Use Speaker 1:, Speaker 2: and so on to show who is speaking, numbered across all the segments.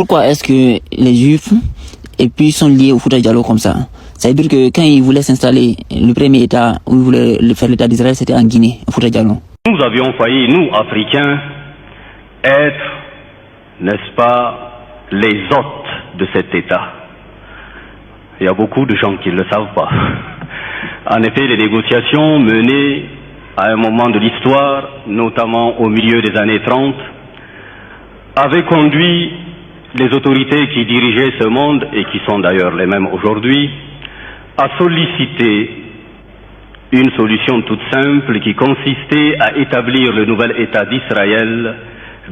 Speaker 1: pourquoi est-ce que les Juifs et puis sont liés au Fouta Djallon comme ça? Ça veut dire que quand ils voulaient s'installer, le premier État où ils voulaient faire l'État d'Israël, c'était en Guinée, au Fouta Djallon.
Speaker 2: Nous avions failli, nous, Africains, être, n'est-ce pas, les hôtes de cet État. Il y a beaucoup de gens qui ne le savent pas. En effet, les négociations menées à un moment de l'histoire, notamment au milieu des années 30, avaient conduit les autorités qui dirigeaient ce monde, et qui sont d'ailleurs les mêmes aujourd'hui, à solliciter une solution toute simple qui consistait à établir le nouvel État d'Israël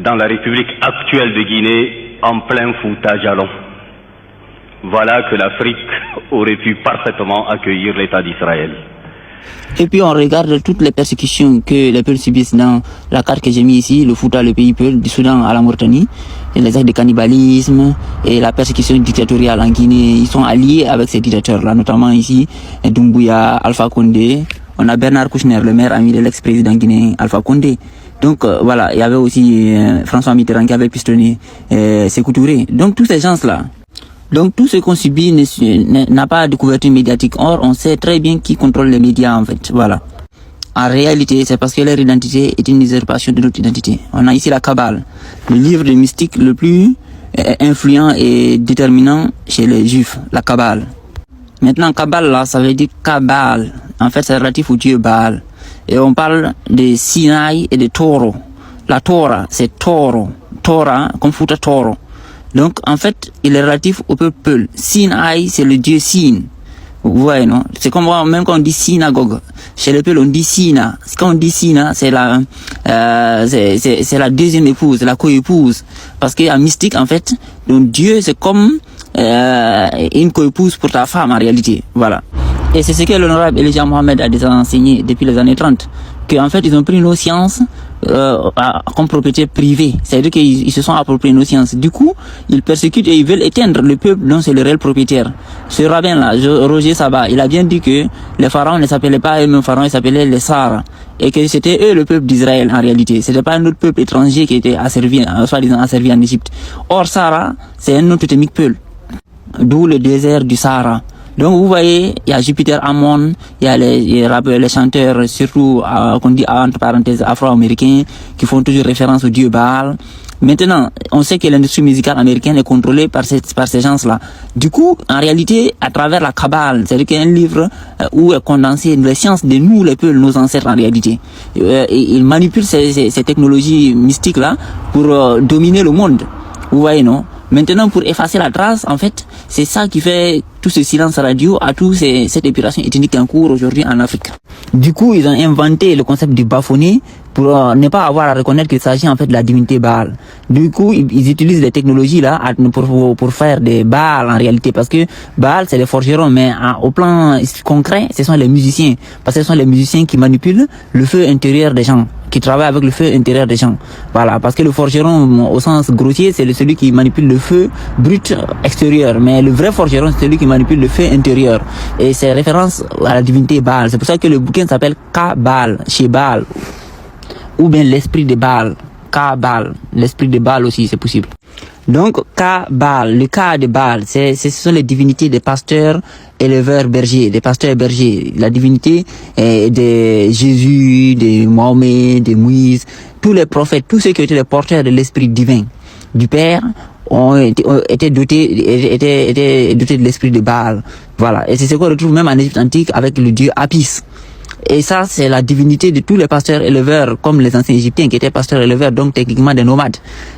Speaker 2: dans la République actuelle de Guinée, en plein Fouta Djallon. Voilà que l'Afrique aurait pu parfaitement accueillir l'État d'Israël.
Speaker 1: Et puis on regarde toutes les persécutions que les peuples subissent dans la carte que j'ai mis ici, le Fouta, le pays Peul, du Soudan à la Mauritanie, et les actes de cannibalisme et la persécution dictatoriale en Guinée. Ils sont alliés avec ces dictateurs-là, notamment ici, Doumbouya, Alpha Condé. On a Bernard Kouchner, le maire ami de l'ex-président guinéen Alpha Condé. Donc voilà, il y avait aussi François Mitterrand qui avait pistonné Sékou Touré. Donc tous ces gens-là. Donc tout ce qu'on subit n'a pas de couverture médiatique. Or, on sait très bien qui contrôle les médias en fait. Voilà. En réalité, c'est parce que leur identité est une usurpation de notre identité. On a ici la Kabbale, le livre de mystique le plus influent et déterminant chez les Juifs, la Kabbale. Maintenant, Kabbale là, ça veut dire Kabbale. En fait, c'est relatif au dieu Baal. Et on parle de Sinaï et de Toro. La Torah, c'est Toro. Torah, comme Fouta Toro. Donc, en fait, il est relatif au peuple Peul. Sinaï, c'est le dieu Sin. Vous voyez, non? C'est comme même quand on dit synagogue. Chez les Peul, on dit Sina. Quand on dit Sina, c'est la deuxième épouse, la co-épouse. Parce qu'en mystique, en fait, donc Dieu, c'est comme une co-épouse pour ta femme, en réalité. Voilà. Et c'est ce que l'honorable Elijah Mohamed a déjà enseigné depuis les années 30. Qu'en fait, ils ont pris nos sciences comme propriété privée. C'est-à-dire qu'ils se sont appropriés nos sciences. Du coup, ils persécutent et ils veulent éteindre le peuple dont c'est le réel propriétaire. Ce rabbin-là, Roger Saba, il a bien dit que les pharaons ne s'appelaient pas eux-mêmes pharaons, ils s'appelaient les Sahara. Et que c'était eux le peuple d'Israël en réalité. C'était pas un autre peuple étranger qui était asservi, soi-disant asservi en Égypte. Or, Sahara, c'est un autre totémique peuple. D'où le désert du Sahara. Donc vous voyez, il y a Jupiter Ammon, il y a les chanteurs, surtout qu'on dit entre parenthèses afro-américains, qui font toujours référence au dieu Baal. Maintenant, on sait que l'industrie musicale américaine est contrôlée par ces gens-là. Du coup, en réalité, à travers la Kabbale, c'est-à-dire qu'il y a un livre où est condensé les sciences de nous, les peuples, nos ancêtres en réalité. Ils manipulent ces technologies mystiques-là pour dominer le monde. Vous voyez, non? Maintenant, pour effacer la trace, en fait, c'est ça qui fait tout ce silence radio à toute cette épuration ethnique en cours aujourd'hui en Afrique. Du coup, ils ont inventé le concept du baphoné pour ne pas avoir à reconnaître qu'il s'agit en fait de la divinité Baal. Du coup, ils utilisent les technologies là pour faire des Baal en réalité, parce que Baal c'est les forgerons, mais au plan concret, ce sont les musiciens, parce que ce sont les musiciens qui manipulent le feu intérieur des gens, qui travaillent avec le feu intérieur des gens. Voilà, parce que le forgeron au sens grossier, c'est celui qui manipule le feu brut extérieur, mais le vrai forgeron c'est celui qui manipule le feu intérieur. Et c'est référence à la divinité Baal. C'est pour ça que le bouquin s'appelle Kabbale, chez Baal, ou bien l'esprit de Baal. Kabbale, l'esprit de Baal aussi, c'est possible. Donc, Kabbale, le cas de Baal, ce sont les divinités des pasteurs, éleveurs, bergers, des pasteurs bergers. La divinité de Jésus, de Mohamed, de Moïse, tous les prophètes, tous ceux qui étaient les porteurs de l'esprit divin du Père ont été dotés de l'esprit de Baal. Voilà. Et c'est ce qu'on retrouve même en Égypte antique avec le dieu Apis. Et ça, c'est la divinité de tous les pasteurs éleveurs, comme les anciens Égyptiens qui étaient pasteurs éleveurs, donc techniquement des nomades.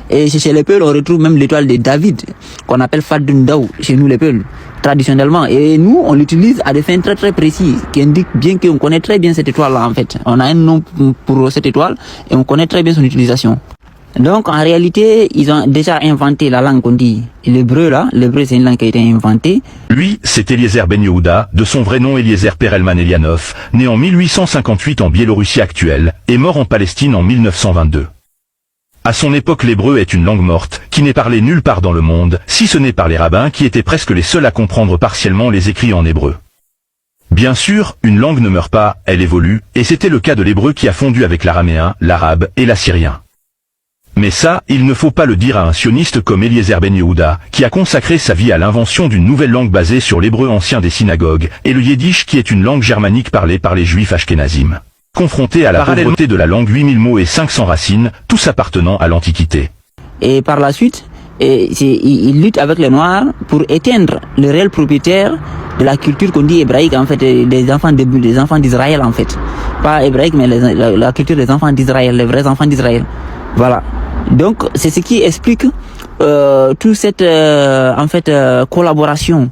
Speaker 1: Et chez les Peuls, on retrouve même l'étoile de David, qu'on appelle Fadundaou, chez nous les Peuls, traditionnellement. Et nous, on l'utilise à des fins très très précises, qui indiquent bien qu'on connaît très bien cette étoile-là, en fait. On a un nom pour cette étoile, et on connaît très bien son utilisation. Donc, en réalité, ils ont déjà inventé la langue qu'on dit l'hébreu là. L'hébreu, c'est une langue qui a été inventée.
Speaker 3: Lui, c'est Eliezer Ben Yehuda, de son vrai nom Eliezer Perelman Elianov, né en 1858 en Biélorussie actuelle, et mort en Palestine en 1922. À son époque, l'hébreu est une langue morte, qui n'est parlée nulle part dans le monde, si ce n'est par les rabbins qui étaient presque les seuls à comprendre partiellement les écrits en hébreu. Bien sûr, une langue ne meurt pas, elle évolue, et c'était le cas de l'hébreu qui a fondu avec l'araméen, l'arabe et l'assyrien. Mais ça, il ne faut pas le dire à un sioniste comme Eliezer Ben Yehuda, qui a consacré sa vie à l'invention d'une nouvelle langue basée sur l'hébreu ancien des synagogues, et le yiddish qui est une langue germanique parlée par les juifs ashkénazim. Confronté à la pauvreté de la langue 8000 mots et 500 racines, tous appartenant à l'Antiquité.
Speaker 1: Et par la suite, il lutte avec les Noirs pour éteindre le réel propriétaire de la culture qu'on dit hébraïque, en fait, des enfants d'Israël, en fait. Pas hébraïque, mais la culture des enfants d'Israël, les vrais enfants d'Israël. Voilà. Donc, c'est ce qui explique toute cette collaboration.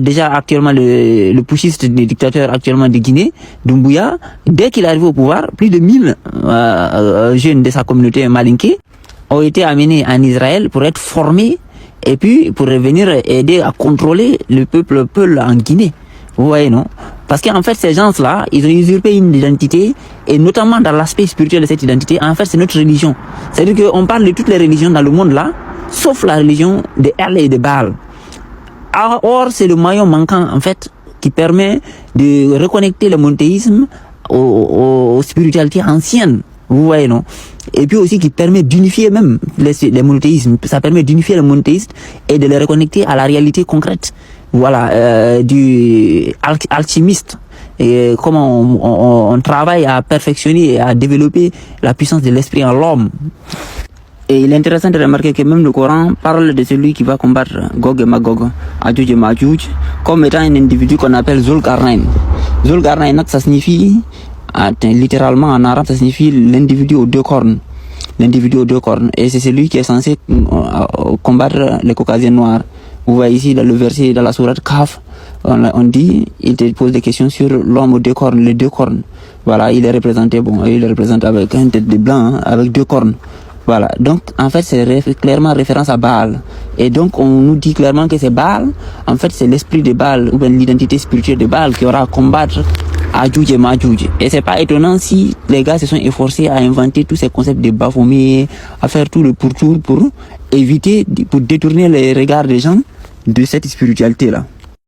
Speaker 1: Déjà actuellement le putschiste des dictateurs actuellement de Guinée, Doumbouya, dès qu'il est arrivé au pouvoir, plus de 1000 jeunes de sa communauté malinké ont été amenés en Israël pour être formés et puis pour venir aider à contrôler le peuple en Guinée. Vous voyez, non? Parce qu'en fait, ces gens-là, ils ont usurpé une identité, et notamment dans l'aspect spirituel de cette identité, en fait, c'est notre religion. C'est-à-dire qu'on parle de toutes les religions dans le monde là, sauf la religion de El et de Baal. Or, c'est le maillon manquant, en fait, qui permet de reconnecter le monothéisme aux spiritualités anciennes. Vous voyez, non? Et puis aussi qui permet d'unifier même les monothéismes. Ça permet d'unifier les monothéistes et de les reconnecter à la réalité concrète. Voilà, du alchimiste. Et comment on travaille à perfectionner et à développer la puissance de l'esprit en l'homme. Et il est intéressant de remarquer que même le Coran parle de celui qui va combattre Gog et Magog, Adjouj et Madjouj, comme étant un individu qu'on appelle Zulkarnain. Zulkarnain, ça signifie, littéralement en arabe, ça signifie l'individu aux deux cornes. L'individu aux deux cornes. Et c'est celui qui est censé combattre les Caucasiens noirs. Vous voyez ici, dans le verset, dans la sourate Kaf, on dit, il te pose des questions sur l'homme aux deux cornes, les deux cornes. Voilà, il est représenté, il est représenté avec une tête de blanc, avec deux cornes. Voilà, donc en fait c'est clairement référence à Baal. Et donc on nous dit clairement que c'est Baal, en fait c'est l'esprit de Baal, ou bien l'identité spirituelle de Baal qui aura à combattre Adjouj et Madjouj. Et c'est pas étonnant si les gars se sont efforcés à inventer tous ces concepts de Baphomet, à faire tout le pourtour pour éviter, pour détourner les regards des gens de cette spiritualité là.